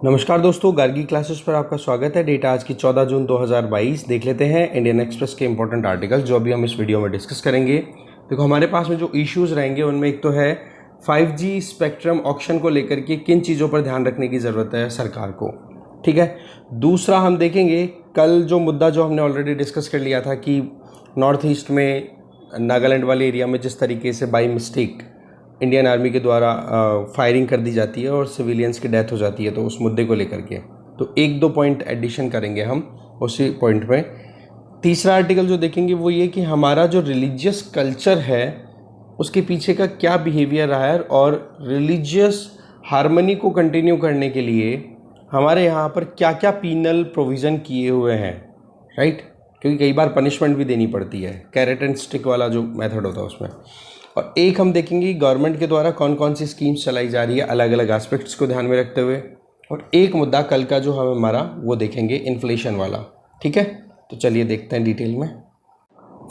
नमस्कार दोस्तों, गार्गी क्लासेस पर आपका स्वागत है। डेट आज की 14 जून 2022। देख लेते हैं इंडियन एक्सप्रेस के इंपॉर्टेंट आर्टिकल्स जो अभी हम इस वीडियो में डिस्कस करेंगे। देखो, हमारे पास में जो इश्यूज़ रहेंगे उनमें एक तो है 5G स्पेक्ट्रम ऑक्शन को लेकर के किन चीज़ों पर ध्यान रखने की ज़रूरत है सरकार को, ठीक है। दूसरा हम देखेंगे कल जो मुद्दा जो हमने ऑलरेडी डिस्कस कर लिया था कि नॉर्थ ईस्ट में नागालैंड वाले एरिया में जिस तरीके से बाई मिस्टेक इंडियन आर्मी के द्वारा फायरिंग कर दी जाती है और सिविलियंस की डेथ हो जाती है, तो उस मुद्दे को लेकर के तो एक दो पॉइंट एडिशन करेंगे हम उसी पॉइंट में। तीसरा आर्टिकल जो देखेंगे वो ये कि हमारा जो रिलीजियस कल्चर है उसके पीछे का क्या बिहेवियर रहा है और रिलीजियस हार्मनी को कंटिन्यू करने के लिए हमारे यहाँ पर क्या क्या पीनल प्रोविज़न किए हुए हैं, राइट। क्योंकि कई बार पनिशमेंट भी देनी पड़ती है, कैरेट एंड स्टिक वाला जो मेथड होता है उसमें। और एक हम देखेंगे गवर्नमेंट के द्वारा कौन कौन सी स्कीम्स चलाई जा रही है अलग अलग एस्पेक्ट्स को ध्यान में रखते हुए। और एक मुद्दा कल का जो हमारा वो देखेंगे इन्फ्लेशन वाला, ठीक है। तो चलिए देखते हैं डिटेल में।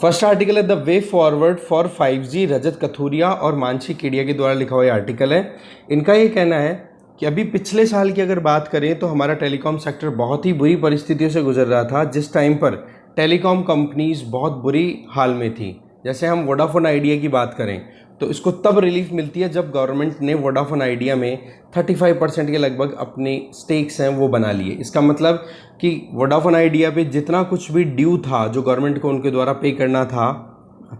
फर्स्ट आर्टिकल है the way forward for 5G, रजत कथुरिया और मानसी केडिया के द्वारा लिखा हुआ आर्टिकल है। इनका ये कहना है कि अभी पिछले साल की अगर बात करें तो हमारा टेलीकॉम सेक्टर बहुत ही बुरी परिस्थितियों से गुजर रहा था, जिस टाइम पर टेलीकॉम कंपनीज बहुत बुरी हाल में थी। जैसे हम वोडाफोन आइडिया की बात करें तो इसको तब रिलीफ मिलती है जब गवर्नमेंट ने वोडाफोन आइडिया में 35% के लगभग अपने स्टेक्स हैं वो बना लिए। इसका मतलब कि वोडाफोन आइडिया पे जितना कुछ भी ड्यू था जो गवर्नमेंट को उनके द्वारा पे करना था,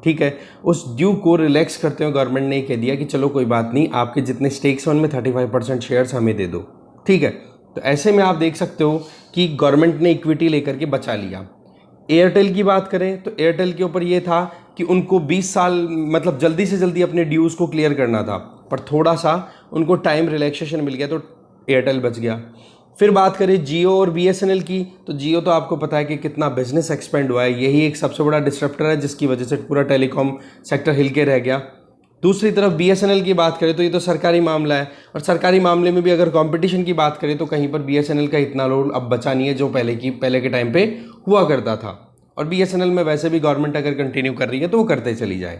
ठीक है, उस ड्यू को रिलैक्स करते हुए गवर्नमेंट ने कह दिया कि चलो कोई बात नहीं, आपके जितने स्टेक्स हैं उनमें 35% शेयर्स हमें दे दो, ठीक है। तो ऐसे में आप देख सकते हो कि गवर्नमेंट ने इक्विटी लेकर के बचा लिया। एयरटेल की बात करें तो एयरटेल के ऊपर ये था कि उनको 20 साल मतलब जल्दी से जल्दी अपने ड्यूज़ को क्लियर करना था, पर थोड़ा सा उनको टाइम रिलैक्सेशन मिल गया तो एयरटेल बच गया। फिर बात करें जियो और BSNL की, तो जियो तो आपको पता है कि कितना बिजनेस एक्सपेंड हुआ है, यही एक सबसे बड़ा डिस्ट्रप्टर है जिसकी वजह से पूरा टेलीकॉम सेक्टर हिल के रह गया। दूसरी तरफ BSNL की बात करें तो ये तो सरकारी मामला है, और सरकारी मामले में भी अगर कंपटीशन की बात करें तो कहीं पर BSNL का इतना रोल अब बचा नहीं है जो पहले के टाइम पे हुआ करता था। और BSNL में वैसे भी गवर्नमेंट अगर कंटिन्यू कर रही है तो वो करते चली जाए।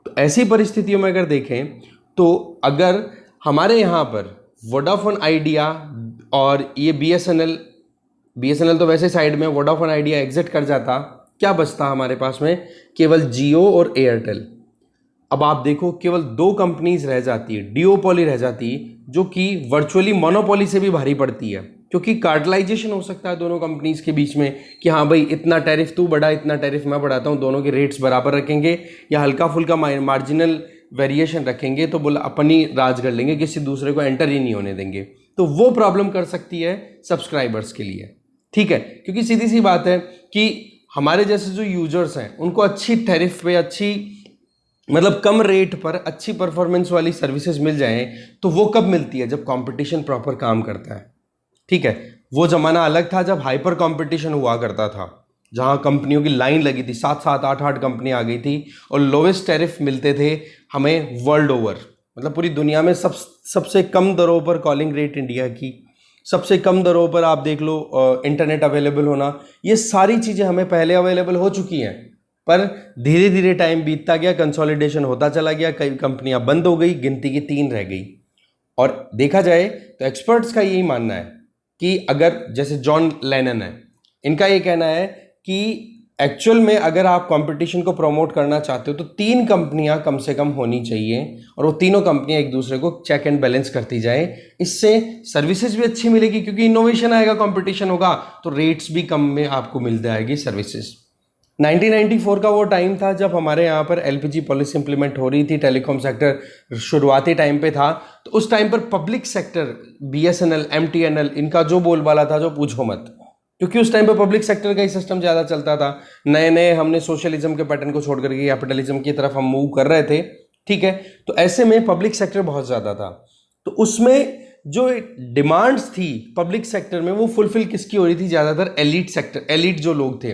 तो ऐसी परिस्थितियों में अगर देखें तो अगर हमारे यहाँ पर वोडाफोन आइडिया और ये BSNL तो वैसे साइड में, वोडाफोन आइडिया एग्जिट कर जाता, क्या बचता हमारे पास में? केवल जियो और एयरटेल। अब आप देखो केवल दो कंपनीज रह जाती है, डिओपोली रह जाती, जो कि वर्चुअली मोनोपोली से भी भारी पड़ती है, क्योंकि कार्टलाइजेशन हो सकता है दोनों कंपनीज के बीच में कि हाँ भाई इतना टैरिफ तू बढ़ा, इतना टैरिफ मैं बढ़ाता हूँ, दोनों के रेट्स बराबर रखेंगे या हल्का फुल्का मार्जिनल वेरिएशन रखेंगे तो बोला अपनी राज कर लेंगे, किसी दूसरे को एंटर ही नहीं होने देंगे। तो वो प्रॉब्लम कर सकती है सब्सक्राइबर्स के लिए, ठीक है। क्योंकि सीधी सी बात है कि हमारे जैसे जो यूजर्स हैं उनको अच्छी टैरिफ पे, अच्छी मतलब कम रेट पर अच्छी परफॉर्मेंस वाली सर्विसेज मिल जाएं, तो वो कब मिलती है? जब कंपटीशन प्रॉपर काम करता है, ठीक है। वो जमाना अलग था जब हाइपर कंपटीशन हुआ करता था, जहां कंपनियों की लाइन लगी थी, 7-7 8-8 कंपनी आ गई थी और लोवेस्ट टैरिफ मिलते थे हमें वर्ल्ड ओवर, मतलब पूरी दुनिया में सबसे कम दरों पर कॉलिंग रेट इंडिया की, सबसे कम दरों पर आप देख लो इंटरनेट अवेलेबल होना, ये सारी चीज़ें हमें पहले अवेलेबल हो चुकी हैं। पर धीरे धीरे टाइम बीतता गया, कंसोलिडेशन होता चला गया, कई कंपनियां बंद हो गई, गिनती की 3 रह गई। और देखा जाए तो एक्सपर्ट्स का यही मानना है कि अगर जैसे जॉन लेनन है, इनका ये कहना है कि एक्चुअल में अगर आप कंपटीशन को प्रमोट करना चाहते हो तो 3 कंपनियां कम से कम होनी चाहिए, और वो तीनों कंपनियां एक दूसरे को चेक एंड बैलेंस करती जाए। इससे सर्विसेज भी अच्छी मिलेगी, क्योंकि इनोवेशन आएगा, कंपटीशन होगा तो रेट्स भी कम में आपको मिल जाएगी सर्विसेज। 1994 का वो टाइम था जब हमारे यहाँ पर LPG पॉलिसी इंप्लीमेंट हो रही थी, टेलीकॉम सेक्टर शुरुआती टाइम पे था। तो उस टाइम पर पब्लिक सेक्टर BSNL MTNL इनका जो बोलबाला था जो पूछो मत, क्योंकि उस टाइम पे पब्लिक सेक्टर का ही सिस्टम ज़्यादा चलता था। नए नए हमने सोशलिज्म के पैटर्न को छोड़ करके कैपिटलिज्म की तरफ हम मूव कर रहे थे, ठीक है। तो ऐसे में पब्लिक सेक्टर बहुत ज़्यादा था, तो उसमें जो डिमांड्स थी पब्लिक सेक्टर में वो फुलफिल किसकी हो रही थी? ज़्यादातर एलिट सेक्टर, एलिट जो लोग थे,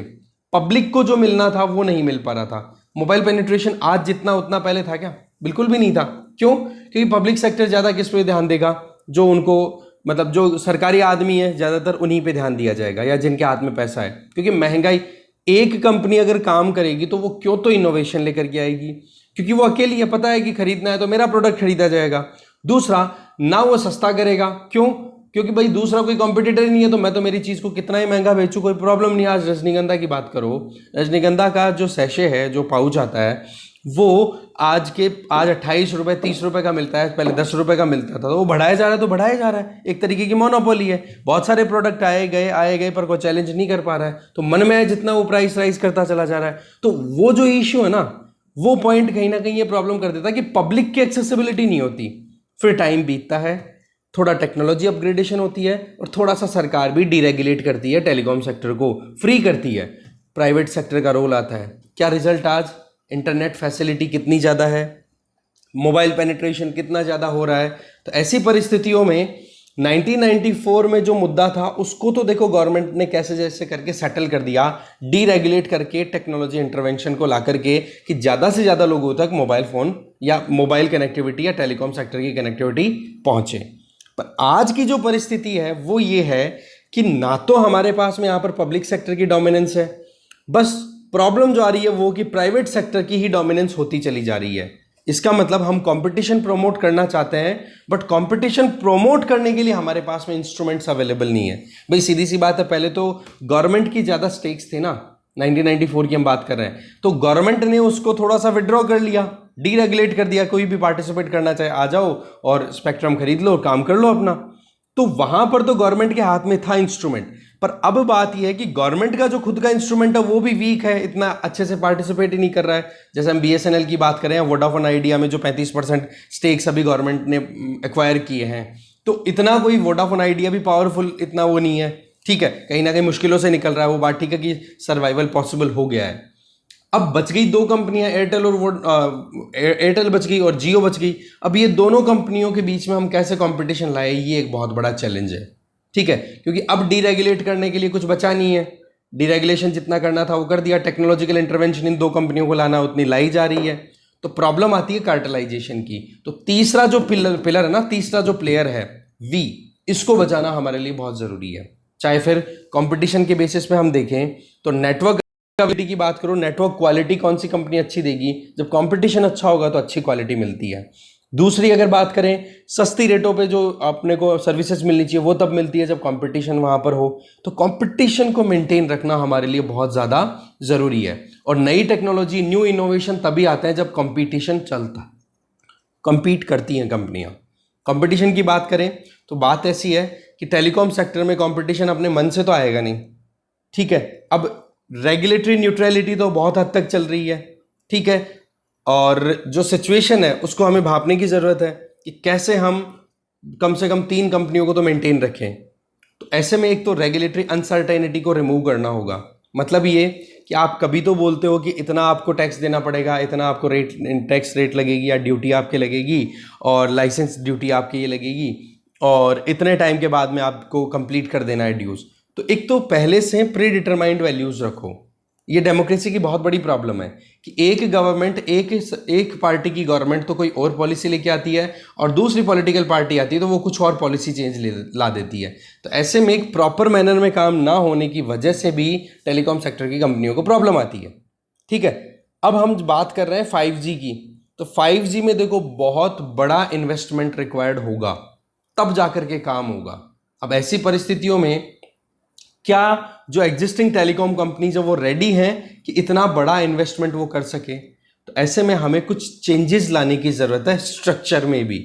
पब्लिक को जो मिलना था वो नहीं मिल पा रहा था। मोबाइल पेनिट्रेशन आज जितना उतना पहले था क्या? बिल्कुल भी नहीं था। क्यों? क्योंकि पब्लिक सेक्टर ज़्यादा किस पे ध्यान देगा? जो उनको मतलब जो सरकारी आदमी है ज़्यादातर उन्हीं पे ध्यान दिया जाएगा, या जिनके हाथ में पैसा है। क्योंकि महंगाई, एक कंपनी अगर काम करेगी तो वो क्यों तो इनोवेशन लेकर के आएगी, क्योंकि वो अकेली है, पता है कि खरीदना है तो मेरा प्रोडक्ट खरीदा जाएगा। दूसरा, ना वो सस्ता करेगा, क्यों? क्योंकि भाई दूसरा कोई कॉम्पिटिटर ही नहीं है, तो मैं तो मेरी चीज़ को कितना ही महंगा बेचूं कोई प्रॉब्लम नहीं। आज रजनीगंधा की बात करो, रजनीगंधा का जो सैशे है, जो पाउच आता है, वो आज 28 रुपये 30 रुपये का मिलता है, पहले 10 रुपये का मिलता था। तो वो बढ़ाया जा रहा है, तो बढ़ाया जा रहा है। एक तरीके की मोनोपोली है, बहुत सारे प्रोडक्ट आए गए पर कोई चैलेंज नहीं कर पा रहा है, तो मन में आए जितना वो प्राइस राइज करता चला जा रहा है। तो वो जो इश्यू है ना, वो पॉइंट कहीं ना कहीं ये प्रॉब्लम कर देता है कि पब्लिक की एक्सेसिबिलिटी नहीं होती। फिर टाइम बीतता है, थोड़ा टेक्नोलॉजी अपग्रेडेशन होती है, और थोड़ा सा सरकार भी डीरेगुलेट करती है, टेलीकॉम सेक्टर को फ्री करती है, प्राइवेट सेक्टर का रोल आता है। क्या रिजल्ट आज? इंटरनेट फैसिलिटी कितनी ज़्यादा है, मोबाइल पेनिट्रेशन कितना ज़्यादा हो रहा है। तो ऐसी परिस्थितियों में 1994 में जो मुद्दा था, उसको तो देखो गवर्नमेंट ने कैसे जैसे करके सेटल कर दिया, डीरेगुलेट करके, टेक्नोलॉजी इंटरवेंशन को ला करके, कि ज़्यादा से ज़्यादा लोगों तक मोबाइल फ़ोन या मोबाइल कनेक्टिविटी या टेलीकॉम सेक्टर की कनेक्टिविटी पहुँचे। पर आज की जो परिस्थिति है वो ये है कि ना तो हमारे पास में यहाँ पर पब्लिक सेक्टर की डोमिनेंस है, बस प्रॉब्लम जो आ रही है वो कि प्राइवेट सेक्टर की ही डोमिनेंस होती चली जा रही है। इसका मतलब हम कंपटीशन प्रमोट करना चाहते हैं, बट कंपटीशन प्रमोट करने के लिए हमारे पास में इंस्ट्रूमेंट्स अवेलेबल नहीं है। भाई सीधी सी बात है, पहले तो गवर्नमेंट की ज़्यादा स्टेक्स थे ना, 1994 की हम बात कर रहे हैं, तो गवर्नमेंट ने उसको थोड़ा सा विड्रॉ कर लिया, डीरेगुलेट कर दिया। कोई भी पार्टिसिपेट करना चाहे आ जाओ और स्पेक्ट्रम खरीद लो और काम कर लो अपना। तो वहां पर तो गवर्नमेंट के हाथ में था इंस्ट्रूमेंट। पर अब बात यह है कि गवर्नमेंट का जो खुद का इंस्ट्रूमेंट है वो भी वीक है, इतना अच्छे से पार्टिसिपेट ही नहीं कर रहा है। जैसे हम बीएसएनएल की बात करें, वोडाफोन आइडिया में जो 35% स्टेक्स अभी गवर्नमेंट ने एक्वायर किए हैं, तो इतना कोई वोडाफोन आइडिया भी पावरफुल इतना वो नहीं है। ठीक है, कहीं ना कहीं मुश्किलों से निकल रहा है, वो बात ठीक है कि सर्वाइवल पॉसिबल हो गया है। अब बच गई दो कंपनियां, एयरटेल और एयरटेल बच गई और जियो बच गई। अब ये दोनों कंपनियों के बीच में हम कैसे कंपटीशन लाए, ये एक बहुत बड़ा चैलेंज है। ठीक है, क्योंकि अब डीरेगुलेट करने के लिए कुछ बचा नहीं है। डीरेगुलेशन जितना करना था वो कर दिया, टेक्नोलॉजिकल इंटरवेंशन इन दो कंपनियों को लाना उतनी लाई जा रही है। तो प्रॉब्लम आती है कार्टेलाइजेशन की। तो तीसरा जो पिलर है ना, तीसरा जो प्लेयर है वी, इसको बचाना हमारे लिए बहुत जरूरी है। चाहे फिर कंपटीशन के बेसिस पे हम देखें तो नेटवर्क क्वालिटी की बात करो, नेटवर्क क्वालिटी कौन सी कंपनी अच्छी देगी? जब कंपटीशन अच्छा होगा तो अच्छी क्वालिटी मिलती है। दूसरी अगर बात करें, सस्ती रेटों पे जो अपने को सर्विसेज मिलनी चाहिए वो तब मिलती है जब कंपटीशन वहां पर हो। तो कंपटीशन को मेंटेन रखना हमारे लिए बहुत ज़्यादा ज़रूरी है। और नई टेक्नोलॉजी, न्यू इनोवेशन तभी आते हैं जब कंपटीशन चलता है, कंपीट करती हैं कंपनियां। कंपटीशन की बात करें तो बात ऐसी है कि टेलीकॉम सेक्टर में कंपटीशन अपने मन से तो आएगा नहीं। ठीक है, अब रेगुलेटरी न्यूट्रलिटी तो बहुत हद तक चल रही है। ठीक है, और जो सिचुएशन है उसको हमें भापने की ज़रूरत है कि कैसे हम कम से कम 3 कंपनियों को तो मेंटेन रखें। तो ऐसे में एक तो रेगुलेटरी अनसर्टेनिटी को रिमूव करना होगा। मतलब ये कि आप कभी तो बोलते हो कि इतना आपको टैक्स देना पड़ेगा, इतना आपको टैक्स रेट लगेगी या ड्यूटी आपके लगेगी, और लाइसेंस ड्यूटी आपकी ये लगेगी, और इतने टाइम के बाद में आपको कंप्लीट कर देना है ड्यूज़। तो एक तो पहले से प्री डिटरमाइंड वैल्यूज़ रखो। ये डेमोक्रेसी की बहुत बड़ी प्रॉब्लम है कि एक गवर्नमेंट, एक पार्टी की गवर्नमेंट तो कोई और पॉलिसी लेके आती है, और दूसरी पॉलिटिकल पार्टी आती है तो वो कुछ और पॉलिसी चेंज ला देती है। तो ऐसे में एक प्रॉपर मैनर में काम ना होने की वजह से भी टेलीकॉम सेक्टर की कंपनियों को प्रॉब्लम आती है। ठीक है, अब हम बात कर रहे हैं 5G की। तो 5G में देखो बहुत बड़ा इन्वेस्टमेंट रिक्वायर्ड होगा, तब जाकर के काम होगा। अब ऐसी परिस्थितियों में क्या जो एग्जिस्टिंग टेलीकॉम कंपनीज है वो रेडी हैं कि इतना बड़ा इन्वेस्टमेंट वो कर सके? तो ऐसे में हमें कुछ चेंजेस लाने की ज़रूरत है स्ट्रक्चर में भी।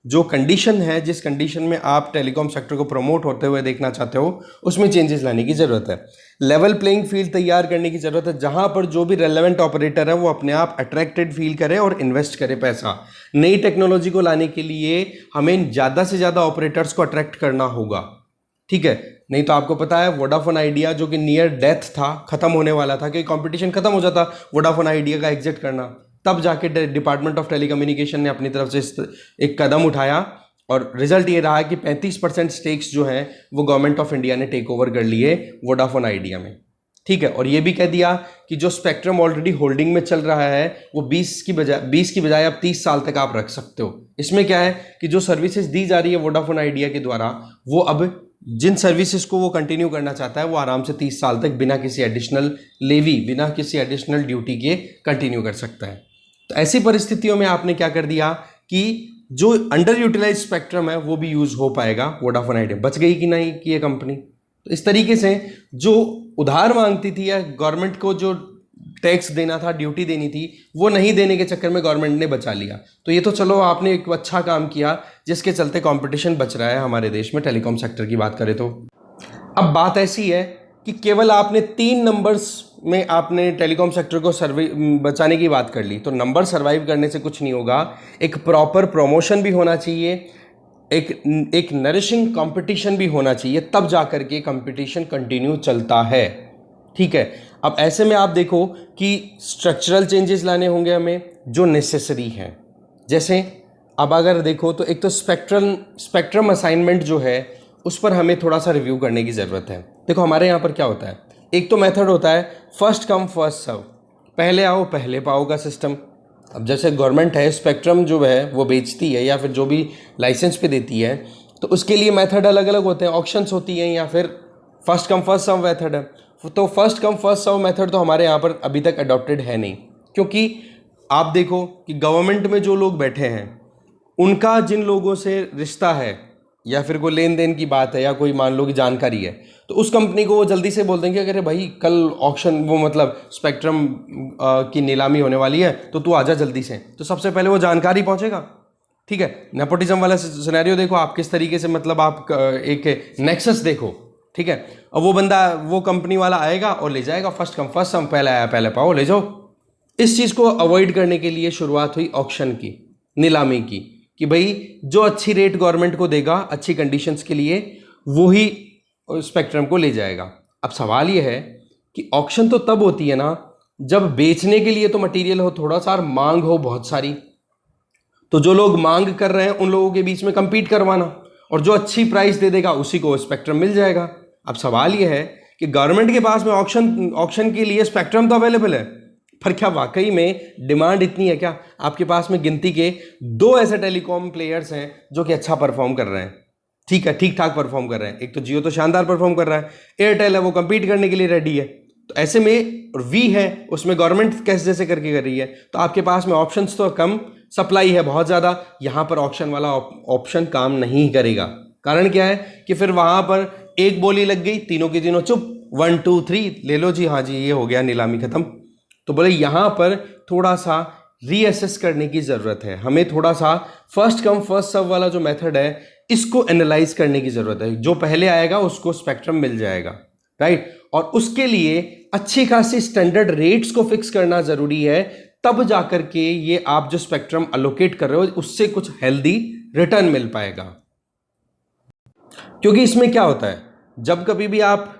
जो कंडीशन है, जिस कंडीशन में आप टेलीकॉम सेक्टर को प्रमोट होते हुए देखना चाहते हो, उसमें चेंजेस लाने की ज़रूरत है। लेवल प्लेइंग फील्ड तैयार करने की ज़रूरत है, जहां पर जो भी रेलेवेंट ऑपरेटर है वो अपने आप अट्रैक्टेड फील करे और इन्वेस्ट करे पैसा। नई टेक्नोलॉजी को लाने के लिए हमें ज़्यादा से ज़्यादा ऑपरेटर्स को अट्रैक्ट करना होगा। ठीक है, नहीं तो आपको पता है वोडाफोन आइडिया जो कि नियर डेथ था, खत्म होने वाला था, कि कंपटीशन खत्म हो जाता वोडाफोन आइडिया का एग्जिट करना, तब जाके डिपार्टमेंट ऑफ टेलीकम्युनिकेशन ने अपनी तरफ से एक कदम उठाया, और रिजल्ट ये रहा कि 35% स्टेक्स जो हैं वो गवर्नमेंट ऑफ इंडिया ने टेक ओवर कर लिए वोडाफोन आइडिया में। ठीक है, और ये भी कह दिया कि जो स्पेक्ट्रम ऑलरेडी होल्डिंग में चल रहा है वो 20 की बजाय अब 30 साल तक आप रख सकते हो। इसमें क्या है कि जो सर्विसेज दी जा रही है वोडाफोन आइडिया के द्वारा, वो अब जिन सर्विसेज को वो कंटिन्यू करना चाहता है वो आराम से 30 साल तक बिना किसी एडिशनल लेवी, बिना किसी एडिशनल ड्यूटी के कंटिन्यू कर सकता है। तो ऐसी परिस्थितियों में आपने क्या कर दिया कि जो अंडर यूटिलाइज स्पेक्ट्रम है वो भी यूज़ हो पाएगा। वोडाफोन आइडिया बच गई कि नहीं कि ये कंपनी। तो इस तरीके से जो उधार मांगती थी या गवर्नमेंट को जो टैक्स देना था, ड्यूटी देनी थी, वो नहीं देने के चक्कर में गवर्नमेंट ने बचा लिया। तो ये तो चलो आपने एक अच्छा काम किया जिसके चलते कंपटीशन बच रहा है हमारे देश में टेलीकॉम सेक्टर की बात करें तो। अब बात ऐसी है कि केवल आपने 3 नंबर्स में आपने टेलीकॉम सेक्टर को बचाने की बात कर ली, तो नंबर सर्वाइव करने से कुछ नहीं होगा। एक प्रॉपर प्रमोशन भी होना चाहिए, एक नरिशिंग कंपटीशन भी होना चाहिए, तब जा कर के कंपटीशन कंटिन्यू चलता है। ठीक है, अब ऐसे में आप देखो कि स्ट्रक्चरल चेंजेस लाने होंगे हमें जो नेसेसरी हैं। जैसे अब अगर देखो तो एक तो स्पेक्ट्रम असाइनमेंट जो है उस पर हमें थोड़ा सा रिव्यू करने की ज़रूरत है। देखो हमारे यहाँ पर क्या होता है, एक तो मेथड होता है फर्स्ट कम फर्स्ट सर्व, पहले आओ पहले पाओ का सिस्टम। अब जैसे गवर्नमेंट है स्पेक्ट्रम जो है वो बेचती है या फिर जो भी लाइसेंस पे देती है, तो उसके लिए मेथड अलग अलग होते हैं, ऑक्शंस होती हैं या फिर first come first serve method है। तो first come first serve method तो हमारे यहाँ पर अभी तक अडॉप्टेड है नहीं, क्योंकि आप देखो कि गवर्नमेंट में जो लोग बैठे हैं उनका जिन लोगों से रिश्ता है या फिर कोई लेन देन की बात है या कोई मान लो कि जानकारी है, तो उस कंपनी को वो जल्दी से बोल देंगे अरे भाई कल ऑक्शन वो मतलब स्पेक्ट्रम की नीलामी होने वाली है तो तू आजा जल्दी से, तो सबसे पहले वो जानकारी पहुंचेगा। ठीक है, नेपोटिज्म वाला सिनेरियो देखो आप किस तरीके से, मतलब आप एक नेक्सस देखो। ठीक है, और वो बंदा वो कंपनी वाला आएगा और ले जाएगा फर्स्ट कम फर्स्ट सर्व, पहले आया पहले पाओ ले जाओ। इस चीज़ को अवॉइड करने के लिए शुरुआत हुई ऑक्शन की, नीलामी की, कि भाई जो अच्छी रेट गवर्नमेंट को देगा अच्छी कंडीशंस के लिए वो ही स्पेक्ट्रम को ले जाएगा। अब सवाल ये है कि ऑक्शन तो तब होती है ना जब बेचने के लिए तो मटेरियल हो थोड़ा सा, मांग हो बहुत सारी, तो जो लोग मांग कर रहे हैं उन लोगों के बीच में कंपीट करवाना, और जो अच्छी प्राइस दे देगा उसी को स्पेक्ट्रम मिल जाएगा। अब सवाल ये है कि गवर्नमेंट के पास में ऑक्शन के लिए स्पेक्ट्रम तो अवेलेबल है, पर क्या वाकई में डिमांड इतनी है क्या? आपके पास में गिनती के 2 ऐसे टेलीकॉम प्लेयर्स हैं जो कि अच्छा परफॉर्म कर रहे हैं। ठीक है, ठीक ठाक परफॉर्म कर रहे हैं। एक तो जियो तो शानदार परफॉर्म कर रहा है, एयरटेल है वो compete करने के लिए रेडी है, तो ऐसे में और वी है उसमें गवर्नमेंट कैसे जैसे करके कर रही है, तो आपके पास में ऑप्शंस तो कम, सप्लाई है बहुत ज़्यादा, यहाँ पर ऑप्शन वाला ऑप्शन काम नहीं करेगा। कारण क्या है कि फिर वहाँ पर एक बोली लग गई, तीनों की तीनों चुप, 1 2 3 ले लो जी, हाँ जी ये हो गया नीलामी खत्म। तो बोले यहाँ पर थोड़ा सा रीअसेस करने की ज़रूरत है, हमें थोड़ा सा फर्स्ट कम फर्स्ट सर्व वाला जो मेथड है इसको एनालाइज करने की ज़रूरत है। जो पहले आएगा उसको स्पेक्ट्रम मिल जाएगा, राइट, और उसके लिए अच्छी खासी स्टैंडर्ड रेट्स को फिक्स करना ज़रूरी है, तब जाकर के ये आप जो स्पेक्ट्रम अलोकेट कर रहे हो उससे कुछ हेल्दी रिटर्न मिल पाएगा। क्योंकि इसमें क्या होता है, जब कभी भी आप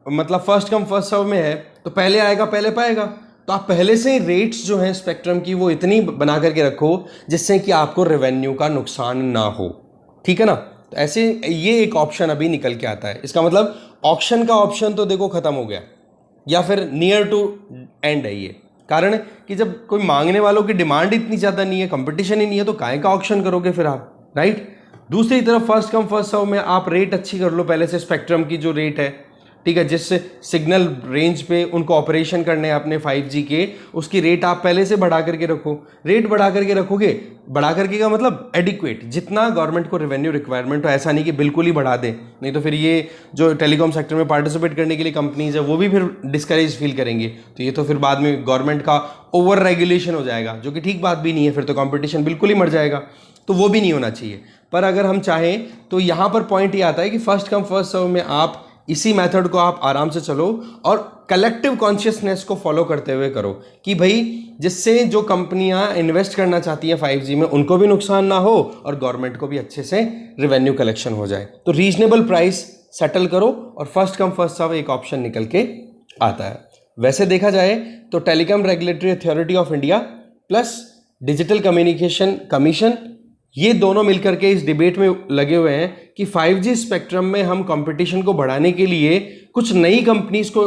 मतलब फर्स्ट कम फर्स्ट सर्व में है तो पहले आएगा पहले पाएगा, तो आप पहले से रेट्स जो हैं स्पेक्ट्रम की वो इतनी बना करके रखो जिससे कि आपको रेवेन्यू का नुकसान ना हो। ठीक है ना, तो ऐसे ये एक ऑप्शन अभी निकल के आता है। इसका मतलब ऑप्शन का ऑप्शन तो देखो खत्म हो गया या फिर नियर टू एंड है ये। कारण कि जब कोई मांगने वालों की डिमांड इतनी ज़्यादा नहीं है, कंपटीशन ही नहीं है, तो काहे का ऑप्शन करोगे फिर आप, राइट। दूसरी तरफ फर्स्ट कम फर्स्ट सर्व में आप रेट अच्छी कर लो पहले से, स्पेक्ट्रम की जो रेट है, ठीक है, जिससे सिग्नल रेंज पे उनको ऑपरेशन करने हैं अपने 5G के, उसकी रेट आप पहले से बढ़ा करके रखो। रेट बढ़ा करके रखोगे, बढ़ा करके का मतलब एडिक्वेट, जितना गवर्नमेंट को रेवेन्यू रिक्वायरमेंट हो, ऐसा नहीं कि बिल्कुल ही बढ़ा दे, नहीं तो फिर ये जो टेलीकॉम सेक्टर में पार्टिसिपेट करने के लिए कंपनीज है वो भी फिर डिस्करेज फील करेंगे, तो ये तो फिर बाद में गवर्नमेंट का ओवर रेगुलेशन हो जाएगा, जो कि ठीक बात भी नहीं है, फिर तो कॉम्पिटिशन बिल्कुल ही मर जाएगा, तो वो भी नहीं होना चाहिए। पर अगर हम चाहें तो यहाँ पर पॉइंट ये आता है कि फर्स्ट कम फर्स्ट सर्व में आप इसी मेथड को आप आराम से चलो और कलेक्टिव कॉन्शियसनेस को फॉलो करते हुए करो कि भाई जिससे जो कंपनियां इन्वेस्ट करना चाहती हैं 5G में उनको भी नुकसान ना हो और गवर्नमेंट को भी अच्छे से रेवेन्यू कलेक्शन हो जाए। तो रीजनेबल प्राइस सेटल करो और फर्स्ट कम फर्स्ट सर्व एक ऑप्शन निकल के आता है। वैसे देखा जाए तो telecom regulatory authority of India plus digital communication commission, ये दोनों मिलकर के इस डिबेट में लगे हुए हैं कि 5G स्पेक्ट्रम में हम कंपटीशन को बढ़ाने के लिए कुछ नई कंपनीज को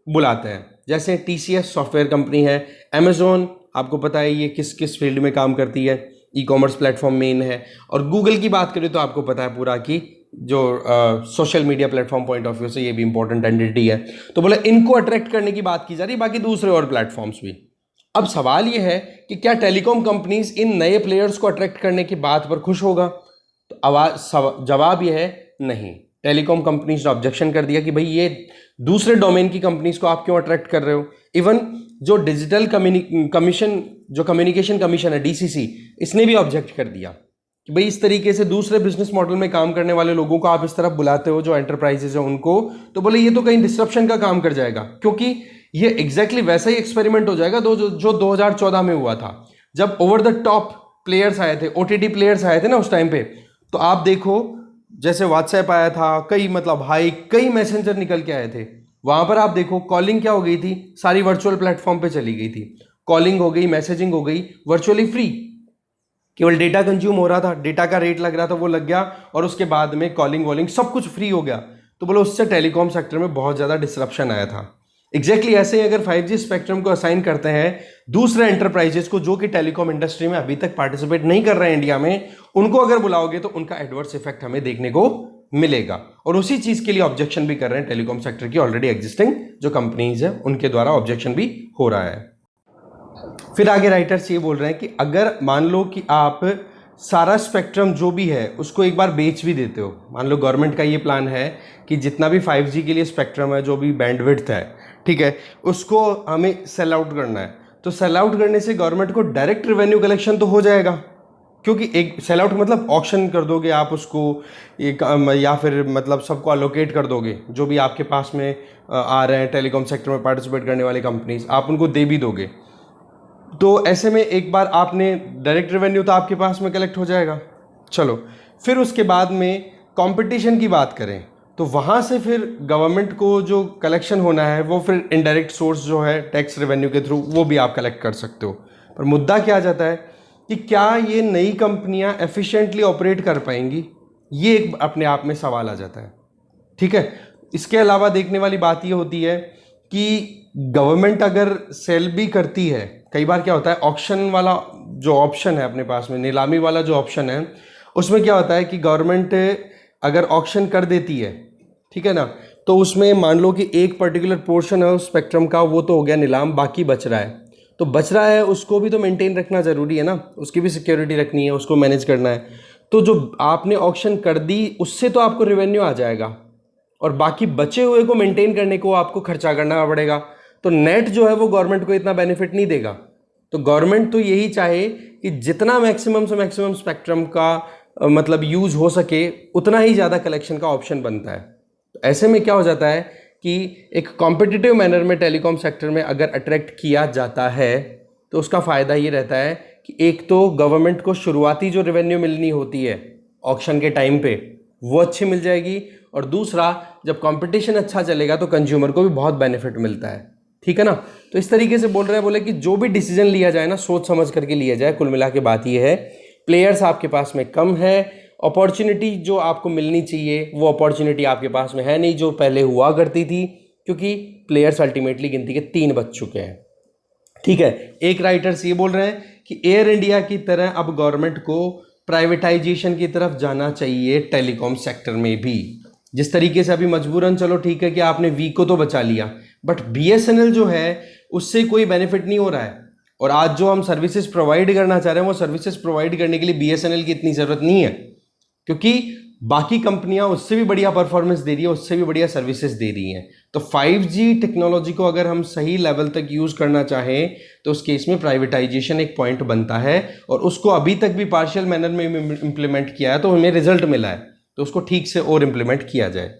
बुलाते हैं, जैसे TCS सॉफ्टवेयर कंपनी है, Amazon आपको पता है ये किस किस फील्ड में काम करती है, ई-कॉमर्स प्लेटफॉर्म मेन है, और गूगल की बात करें तो आपको पता है पूरा कि जो social media platform point of view से ये भी इंपॉर्टेंट एंटिटी है। तो बोले इनको अट्रैक्ट करने की बात की जा रही है, बाकी दूसरे और प्लेटफॉर्म्स भी। अब सवाल ये है कि क्या टेलीकॉम कंपनीज इन नए प्लेयर्स को अट्रैक्ट करने की बात पर खुश होगा? तो जवाब ये है नहीं। टेलीकॉम कंपनीज ने ऑब्जेक्शन कर दिया कि भाई ये दूसरे डोमेन की कंपनीज को आप क्यों अट्रैक्ट कर रहे हो। इवन जो डिजिटल कमीशन, जो कम्युनिकेशन कमीशन है डीसीसी, इसने भी ऑब्जेक्ट कर दिया कि भाई इस तरीके से दूसरे बिजनेस मॉडल में काम करने वाले लोगों को आप इस तरफ बुलाते हो, जो एंटरप्राइजेज है उनको, तो बोले ये तो कहीं डिस्ट्रप्शन का काम कर जाएगा, क्योंकि ये एग्जैक्टली वैसा ही एक्सपेरिमेंट हो जाएगा जो 2014 में हुआ था, जब ओवर द टॉप प्लेयर्स आए थे, ओटीटी प्लेयर्स आए थे ना उस टाइम पे। तो आप देखो जैसे व्हाट्सएप आया था, कई मैसेंजर निकल के आए थे, वहां पर आप देखो कॉलिंग क्या हो गई थी, सारी वर्चुअल प्लेटफॉर्म पे चली गई थी। कॉलिंग हो गई, मैसेजिंग हो गई, वर्चुअली फ्री, केवल डेटा कंज्यूम हो रहा था, डेटा का रेट लग रहा था वो लग गया, और उसके बाद में कॉलिंग वॉलिंग सब कुछ फ्री हो गया। तो बोलो उससे टेलीकॉम सेक्टर में बहुत ज़्यादा डिसरप्शन आया था। एग्जैक्टली ऐसे ही अगर 5G स्पेक्ट्रम को असाइन करते हैं दूसरे एंटरप्राइजेस को जो कि टेलीकॉम इंडस्ट्री में अभी तक पार्टिसिपेट नहीं कर रहे हैं इंडिया में, उनको अगर बुलाओगे तो उनका एडवर्स इफेक्ट हमें देखने को मिलेगा। और उसी चीज के लिए ऑब्जेक्शन भी कर रहे हैं टेलीकॉम सेक्टर की ऑलरेडी एग्जिस्टिंग जो कंपनीज है, उनके द्वारा ऑब्जेक्शन भी हो रहा है। फिर आगे राइटर्स ये बोल रहे हैं कि अगर मान लो कि आप सारा स्पेक्ट्रम जो भी है उसको एक बार बेच भी देते हो, मान लो गवर्नमेंट का ये प्लान है कि जितना भी 5G के लिए स्पेक्ट्रम है, जो भी बैंडविड्थ है, ठीक है, उसको हमें सेल आउट करना है। तो सेल आउट करने से गवर्नमेंट को डायरेक्ट रेवेन्यू कलेक्शन तो हो जाएगा, क्योंकि एक सेल आउट मतलब ऑक्शन कर दोगे आप उसको, एक या फिर मतलब सबको अलोकेट कर दोगे, जो भी आपके पास में आ रहे हैं टेलीकॉम सेक्टर में पार्टिसिपेट करने वाली कंपनीज, आप उनको दे भी दोगे। तो ऐसे में एक बार आपने डायरेक्ट रेवेन्यू तो आपके पास में कलेक्ट हो जाएगा। चलो फिर उसके बाद में कंपटीशन की बात करें तो वहाँ से फिर गवर्नमेंट को जो कलेक्शन होना है वो फिर इनडायरेक्ट सोर्स जो है टैक्स रेवेन्यू के थ्रू वो भी आप कलेक्ट कर सकते हो। पर मुद्दा क्या आ जाता है कि क्या ये नई कंपनियां एफिशिएंटली ऑपरेट कर पाएंगी, ये एक अपने आप में सवाल आ जाता है। ठीक है, इसके अलावा देखने वाली बात ये होती है कि गवर्नमेंट अगर सेल भी करती है, कई बार क्या होता है ऑक्शन वाला जो ऑप्शन है अपने पास में, नीलामी वाला जो ऑप्शन है, उसमें क्या होता है कि गवर्नमेंट अगर ऑक्शन कर देती है, ठीक है ना, तो उसमें मान लो कि एक पर्टिकुलर पोर्शन है उस स्पेक्ट्रम का, वो तो हो गया नीलाम, बाकी बच रहा है, तो बच रहा है उसको भी तो मेंटेन रखना ज़रूरी है ना, उसकी भी सिक्योरिटी रखनी है, उसको मैनेज करना है। तो जो आपने ऑक्शन कर दी उससे तो आपको रेवेन्यू आ जाएगा, और बाकी बचे हुए को मेंटेन करने को आपको खर्चा करना पड़ेगा। तो नेट जो है वो गवर्नमेंट को इतना बेनिफिट नहीं देगा। तो गवर्नमेंट तो यही चाहे कि जितना मैक्सिमम से मैक्सिमम स्पेक्ट्रम का मतलब यूज हो सके उतना ही ज़्यादा कलेक्शन का ऑप्शन बनता है। तो ऐसे में क्या हो जाता है कि एक कॉम्पिटिटिव मैनर में टेलीकॉम सेक्टर में अगर अट्रैक्ट किया जाता है तो उसका फ़ायदा ये रहता है कि एक तो गवर्नमेंट को शुरुआती जो रेवेन्यू मिलनी होती है ऑक्शन के टाइम पे वो अच्छी मिल जाएगी, और दूसरा जब कंपटीशन अच्छा चलेगा तो कंज्यूमर को भी बहुत बेनिफिट मिलता है। ठीक है ना, तो इस तरीके से बोल रहे हैं, बोले कि जो भी डिसीजन लिया जाए ना सोच समझ करके लिया जाए। कुल मिला के बात ये है प्लेयर्स आपके पास में कम है, अपॉर्चुनिटी जो आपको मिलनी चाहिए वो अपॉर्चुनिटी आपके पास में है नहीं जो पहले हुआ करती थी, क्योंकि प्लेयर्स अल्टीमेटली गिनती के 3 बच चुके हैं। ठीक है, एक राइटर्स ये बोल रहे हैं कि एयर इंडिया की तरह अब गवर्नमेंट को प्राइवेटाइजेशन की तरफ जाना चाहिए टेलीकॉम सेक्टर में भी। जिस तरीके से अभी मजबूरन चलो ठीक है कि आपने वी को तो बचा लिया, बट BSNL जो है उससे कोई बेनिफिट नहीं हो रहा है, और आज जो हम सर्विसेज प्रोवाइड करना चाह रहे हैं वो सर्विसेज प्रोवाइड करने के लिए BSNL की इतनी ज़रूरत नहीं है, क्योंकि बाकी कंपनियां उससे भी बढ़िया परफॉर्मेंस दे रही है, उससे भी बढ़िया सर्विसेज दे रही हैं। तो 5G टेक्नोलॉजी को अगर हम सही लेवल तक यूज़ करना चाहें तो उस केस में प्राइवेटाइजेशन एक पॉइंट बनता है, और उसको अभी तक भी पार्शियल मैनर में इम्प्लीमेंट किया है तो हमें रिजल्ट मिला है, तो उसको ठीक से और इम्प्लीमेंट किया जाए।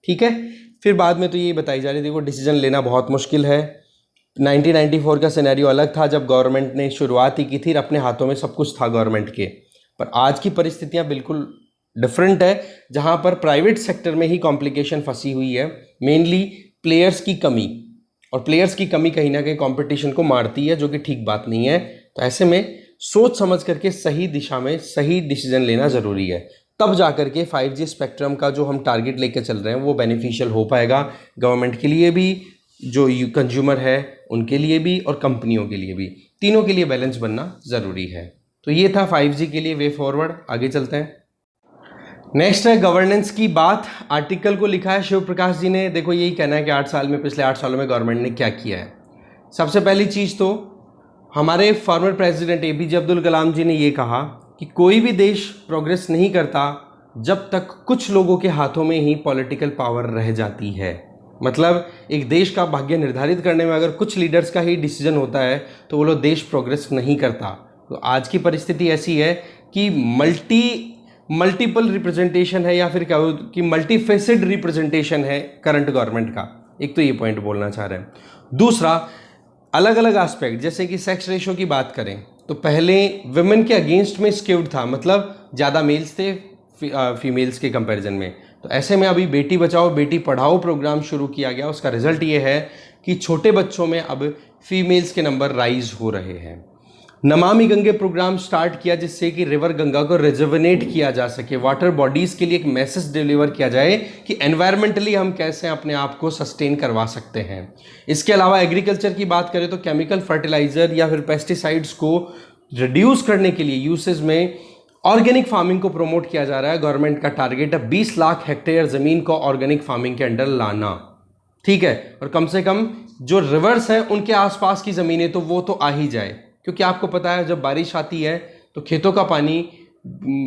ठीक है, फिर बाद में तो ये बताई जा रही थी, देखो डिसीजन लेना बहुत मुश्किल है। 1994 का सिनेरियो अलग था जब गवर्नमेंट ने शुरुआत ही की थी, अपने हाथों में सब कुछ था गवर्नमेंट के, पर आज की परिस्थितियां बिल्कुल डिफरेंट है, जहां पर प्राइवेट सेक्टर में ही कॉम्प्लिकेशन फंसी हुई है, मेनली प्लेयर्स की कमी, और प्लेयर्स की कमी कहीं ना कहीं कंपटीशन को मारती है, जो कि ठीक बात नहीं है। तो ऐसे में सोच समझ करके सही दिशा में सही डिसीजन लेना ज़रूरी है, तब जाकर के 5G स्पेक्ट्रम का जो हम टारगेट लेकर चल रहे हैं वो बेनिफिशियल हो पाएगा गवर्नमेंट के लिए भी, जो कंज्यूमर है उनके लिए भी, और कंपनियों के लिए भी, तीनों के लिए बैलेंस बनना ज़रूरी है। तो ये था 5G के लिए वे फॉरवर्ड। आगे चलते हैं। नेक्स्ट है गवर्नेंस की बात। आर्टिकल को लिखा है शिव प्रकाश जी ने। देखो यही कहना है कि 8 साल में, पिछले 8 सालों में गवर्नमेंट ने क्या किया है। सबसे पहली चीज़ तो हमारे former president APJ Abdul Kalam जी ने ये कहा कि कोई भी देश प्रोग्रेस नहीं करता जब तक कुछ लोगों के हाथों में ही पॉलिटिकल पावर रह जाती है। मतलब एक देश का भाग्य निर्धारित करने में अगर कुछ लीडर्स का ही डिसीजन होता है तो वो लोग देश प्रोग्रेस नहीं करता। तो आज की परिस्थिति ऐसी है कि मल्टीपल रिप्रेजेंटेशन है, या फिर क्या कि मल्टीफेसेड रिप्रेजेंटेशन है करंट गवर्नमेंट का। एक तो ये पॉइंट बोलना चाह रहे हैं। दूसरा, अलग अलग एस्पेक्ट, जैसे कि सेक्स रेशो की बात करें तो पहले विमेन के अगेंस्ट में स्क्यूड था, मतलब ज़्यादा मेल्स थे फीमेल्स के कंपैरिजन में। तो ऐसे में अभी बेटी बचाओ बेटी पढ़ाओ प्रोग्राम शुरू किया गया। उसका रिजल्ट ये है कि छोटे बच्चों में अब फीमेल्स के नंबर राइज हो रहे हैं। नमामि गंगे प्रोग्राम स्टार्ट किया जिससे कि रिवर गंगा को रिजर्वनेट किया जा सके, वाटर बॉडीज़ के लिए एक मैसेज डिलीवर किया जाए कि एनवायरमेंटली हम कैसे अपने आप को सस्टेन करवा सकते हैं। इसके अलावा एग्रीकल्चर की बात करें तो केमिकल फर्टिलाइज़र या फिर पेस्टिसाइड्स को रिड्यूस करने के लिए यूसेज में ऑर्गेनिक फार्मिंग को प्रमोट किया जा रहा है। गवर्नमेंट का टारगेट है 20 लाख हेक्टेयर ज़मीन को ऑर्गेनिक फार्मिंग के अंडर लाना, ठीक है। और कम से कम जो रिवर्स हैं उनके आसपास की ज़मीनें तो वो तो आ ही जाए, क्योंकि आपको पता है जब बारिश आती है तो खेतों का पानी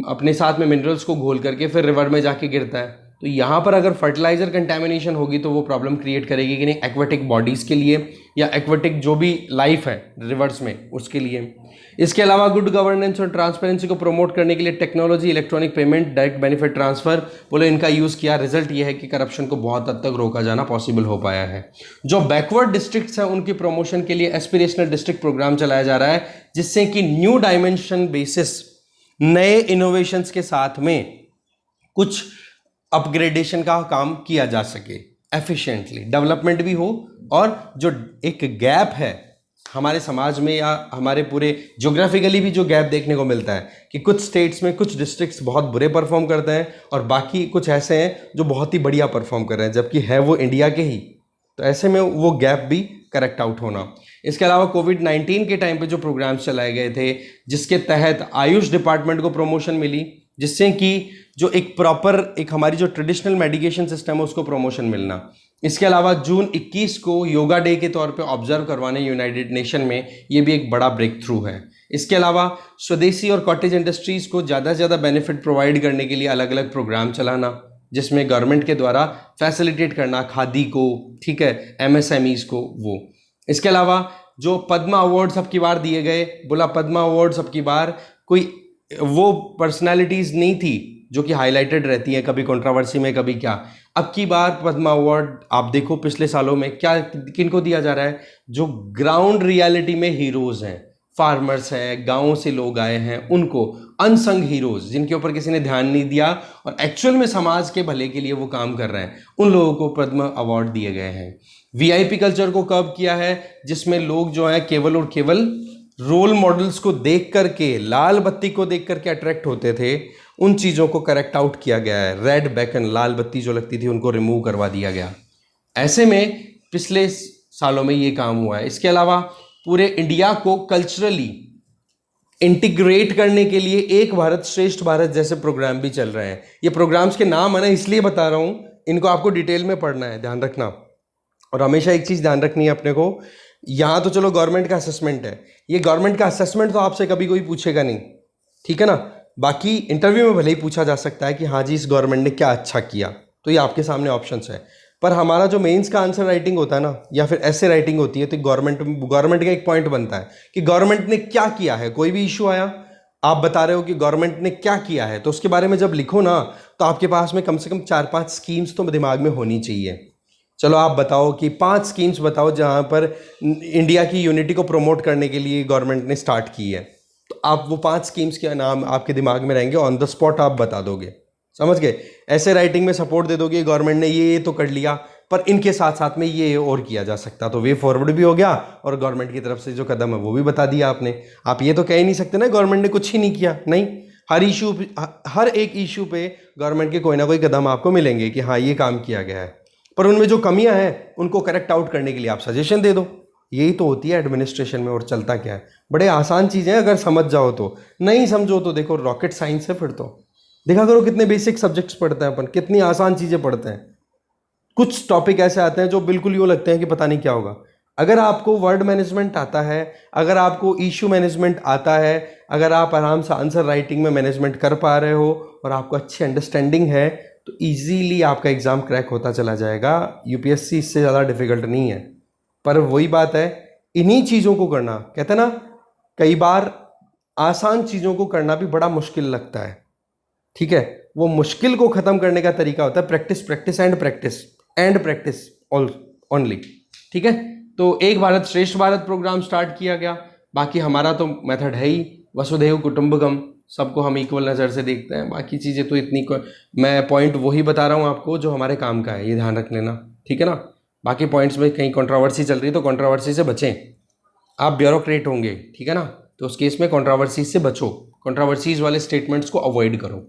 अपने साथ में मिनरल्स को घोल करके फिर रिवर में जाके गिरता है। तो यहाँ पर अगर फर्टिलाइज़र कंटेमिनेशन होगी तो वो प्रॉब्लम क्रिएट करेगी कि नहीं, एक्वेटिक बॉडीज़ के लिए या एक्वेटिक जो भी लाइफ है रिवर्स में उसके लिए। इसके अलावा गुड गवर्नेंस और ट्रांसपेरेंसी को प्रमोट करने के लिए technology, electronic payment, direct benefit transfer बोले इनका यूज़ किया। रिजल्ट ये है कि करप्शन को बहुत हद तक रोका जाना पॉसिबल हो पाया है। जो बैकवर्ड डिस्ट्रिक्ट्स हैं उनकी प्रमोशन के लिए एस्पिरेशनल डिस्ट्रिक्ट प्रोग्राम चलाया जा रहा है, जिससे कि न्यू डायमेंशन बेसिस नए इनोवेशंस के साथ में कुछ अपग्रेडेशन का काम किया जा सके, एफिशिएंटली डेवलपमेंट भी हो। और जो एक गैप है हमारे समाज में या हमारे पूरे ज्योग्राफिकली भी जो गैप देखने को मिलता है कि कुछ स्टेट्स में कुछ डिस्ट्रिक्ट्स बहुत बुरे परफॉर्म करते हैं और बाकी कुछ ऐसे हैं जो बहुत ही बढ़िया परफॉर्म कर रहे हैं, जबकि है वो इंडिया के ही। तो ऐसे में वो गैप भी करेक्ट आउट होना। इसके अलावा कोविड-19 के टाइम पे जो प्रोग्राम्स चलाए गए थे जिसके तहत आयुष डिपार्टमेंट को प्रमोशन मिली, जिससे कि जो एक प्रॉपर एक हमारी जो ट्रेडिशनल मेडिकेशन सिस्टम है उसको प्रमोशन मिलना। इसके अलावा जून 21 को योगा डे के तौर पे ऑब्जर्व करवाने यूनाइटेड नेशन में, ये भी एक बड़ा ब्रेक थ्रू है। इसके अलावा स्वदेशी और कॉटेज इंडस्ट्रीज़ को ज़्यादा से ज़्यादा बेनिफिट प्रोवाइड करने के लिए अलग अलग प्रोग्राम चलाना, जिसमें गवर्नमेंट के द्वारा फैसिलिटेट करना खादी को, ठीक है, एमएसएमईज को वो। इसके अलावा जो पद्मा अवार्ड्स अब की बार दिए गए, बोला पद्मा अवार्ड्स अब की बार कोई वो पर्सनालिटीज़ नहीं थी जो कि हाईलाइटेड रहती हैं कभी कंट्रोवर्सी में कभी क्या। अब की बार पद्मा अवार्ड आप देखो पिछले सालों में क्या किनको दिया जा रहा है, जो ग्राउंड रियलिटी में हीरोज़ हैं, फार्मर्स हैं, गाँव से लोग आए हैं, उनको अनसंग हीरोज़ जिनके ऊपर किसी ने ध्यान नहीं दिया और एक्चुअल में समाज के भले के लिए वो काम कर रहे हैं, उन लोगों को पद्म अवार्ड दिए गए हैं। वीआईपी कल्चर को कर्ब किया है, जिसमें लोग जो हैं केवल और केवल रोल मॉडल्स को देख करके, लाल बत्ती को देख करके अट्रैक्ट होते थे, उन चीज़ों को करेक्ट आउट किया गया है। रेड बेकन, लाल बत्ती जो लगती थी उनको रिमूव करवा दिया गया। ऐसे में पिछले सालों में ये काम हुआ है। इसके अलावा पूरे इंडिया को कल्चरली इंटीग्रेट करने के लिए एक भारत श्रेष्ठ भारत जैसे प्रोग्राम भी चल रहे हैं। ये प्रोग्राम्स के नाम है ना, इसलिए बता रहा हूँ, इनको आपको डिटेल में पढ़ना है, ध्यान रखना। और हमेशा एक चीज़ ध्यान रखनी है अपने को, यहाँ तो चलो गवर्नमेंट का असेसमेंट है, ये गवर्नमेंट का असेसमेंट तो आपसे कभी कोई पूछेगा नहीं, ठीक है ना। बाकी इंटरव्यू में भले ही पूछा जा सकता है कि हाँ जी इस गवर्नमेंट ने क्या अच्छा किया, तो ये आपके सामने ऑप्शंस है। पर हमारा जो मेंस का आंसर राइटिंग होता है ना, या फिर ऐसे राइटिंग होती है, तो गवर्नमेंट का एक पॉइंट बनता है कि गवर्नमेंट ने क्या किया है। कोई भी इशू आया, आप बता रहे हो कि गवर्नमेंट ने क्या किया है, तो उसके बारे में जब लिखो ना, तो आपके पास में कम से कम 4-5 स्कीम्स तो दिमाग में होनी चाहिए। चलो आप बताओ कि 5 स्कीम्स बताओ जहाँ पर इंडिया की यूनिटी को प्रमोट करने के लिए गवर्नमेंट ने स्टार्ट की है। तो आप वो 5 स्कीम्स के नाम आपके दिमाग में रहेंगे, ऑन द स्पॉट आप बता दोगे, समझ गए। ऐसे राइटिंग में सपोर्ट दे दोगे गवर्नमेंट ने ये तो कर लिया, पर इनके साथ साथ में ये और किया जा सकता, तो वे फॉरवर्ड भी हो गया और गवर्नमेंट की तरफ से जो कदम है वो भी बता दिया आपने। आप ये तो कह ही नहीं सकते ना गवर्नमेंट ने कुछ ही नहीं किया, नहीं, हर एक इशू पे गवर्नमेंट के कोई ना कोई कदम आपको मिलेंगे कि हाँ ये काम किया गया है, पर उनमें जो कमियां हैं उनको करेक्ट आउट करने के लिए आप सजेशन दे दो। यही तो होती है एडमिनिस्ट्रेशन में। और चलता क्या है, बड़े आसान चीज़ें अगर समझ जाओ तो, नहीं समझो तो देखो रॉकेट साइंस है। फिर तो देखा करो कितने बेसिक सब्जेक्ट्स पढ़ते हैं अपन, कितनी आसान चीज़ें पढ़ते हैं। कुछ टॉपिक ऐसे आते हैं जो बिल्कुल यूँ लगते हैं कि पता नहीं क्या होगा, अगर आपको वर्ड मैनेजमेंट आता है, अगर आपको इशू मैनेजमेंट आता है, अगर आप आराम से आंसर राइटिंग में मैनेजमेंट कर पा रहे हो और आपको अच्छी अंडरस्टैंडिंग है, तो इजीली आपका एग्ज़ाम क्रैक होता चला जाएगा। यूपीएससी इससे ज़्यादा डिफिकल्ट नहीं है। पर वही बात है, इन्हीं चीज़ों को करना, कहते हैं ना, कई बार आसान चीज़ों को करना भी बड़ा मुश्किल लगता है। ठीक है, वो मुश्किल को ख़त्म करने का तरीका होता है practice, practice and practice and practice only. ठीक है, तो एक भारत श्रेष्ठ भारत प्रोग्राम स्टार्ट किया गया। बाकी हमारा तो मेथड है ही वसुधैव कुटुंबकम, सबको हम इक्वल नज़र से देखते हैं। बाकी चीज़ें तो इतनी मैं पॉइंट वही बता रहा हूँ आपको जो हमारे काम का है, ये ध्यान रख लेना। ठीक है ना, बाकी पॉइंट्स में कहीं कंट्रोवर्सी चल रही है तो कंट्रोवर्सी से बचें। आप ब्यूरोक्रेट होंगे, ठीक है ना, तो उस केस में कंट्रोवर्सी से बचो, कंट्रोवर्सीज वाले स्टेटमेंट्स को अवॉइड करो।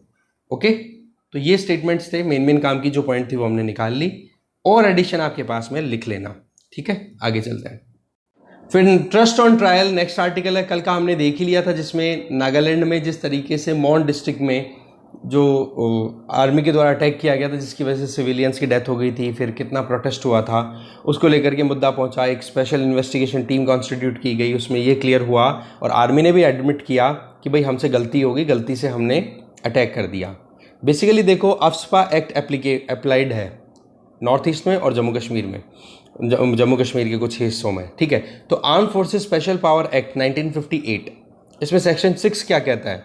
ओके, तो ये स्टेटमेंट्स थे, मेन काम की जो पॉइंट थी वो हमने निकाल ली, और एडिशन आपके पास में लिख लेना। ठीक है, आगे चलते हैं। फिर trust on trial next article है, कल का हमने देख ही लिया था, जिसमें नागालैंड में जिस तरीके से मॉन डिस्ट्रिक्ट में जो आर्मी के द्वारा अटैक किया गया था, जिसकी वजह से सिविलियंस की डेथ हो गई थी, फिर कितना प्रोटेस्ट हुआ था, उसको लेकर के मुद्दा पहुंचा। एक स्पेशल इन्वेस्टिगेशन टीम कॉन्स्टिट्यूट की गई, उसमें ये क्लियर हुआ और आर्मी ने भी एडमिट किया कि भाई हमसे गलती होगी, गलती से हमने अटैक कर दिया। बेसिकली देखो, अफ्स्पा एक्ट अप्लाइड है नॉर्थ ईस्ट में और जम्मू कश्मीर में, जम्मू कश्मीर के कुछ हिस्सों में। ठीक है, तो arm forces special power act 1958, इसमें सेक्शन 6 क्या कहता है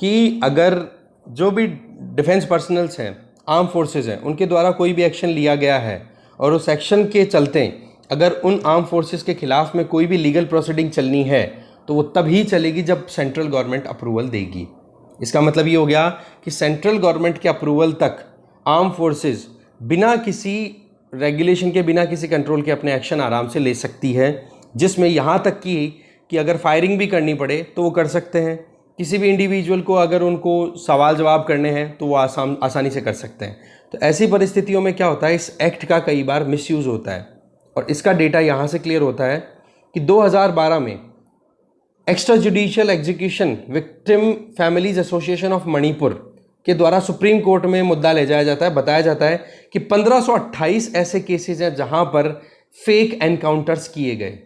कि अगर जो भी डिफेंस पर्सनल्स हैं, आर्म फोर्सेस हैं, उनके द्वारा कोई भी एक्शन लिया गया है और उस एक्शन के चलते अगर उन आर्म फोर्सेस के खिलाफ में कोई भी लीगल प्रोसीडिंग चलनी है तो वो तभी चलेगी जब सेंट्रल गवर्नमेंट अप्रूवल देगी। इसका मतलब ये हो गया कि सेंट्रल गवर्नमेंट के अप्रूवल तक आर्म फोर्सेस बिना किसी रेगुलेशन के, बिना किसी कंट्रोल के अपने एक्शन आराम से ले सकती है, जिसमें यहाँ तक कि अगर फायरिंग भी करनी पड़े तो वो कर सकते हैं। किसी भी इंडिविजुअल को अगर उनको सवाल जवाब करने हैं तो वो आसानी से कर सकते हैं। तो ऐसी परिस्थितियों में क्या होता है, इस एक्ट का कई बार मिसयूज़ होता है और इसका डेटा यहाँ से क्लियर होता है कि 2012 में extra judicial execution victim families association of Manipur के द्वारा सुप्रीम कोर्ट में मुद्दा ले जाया जाता है। बताया जाता है कि 1528 ऐसे केसेस हैं जहां पर फेक एनकाउंटर्स किए गए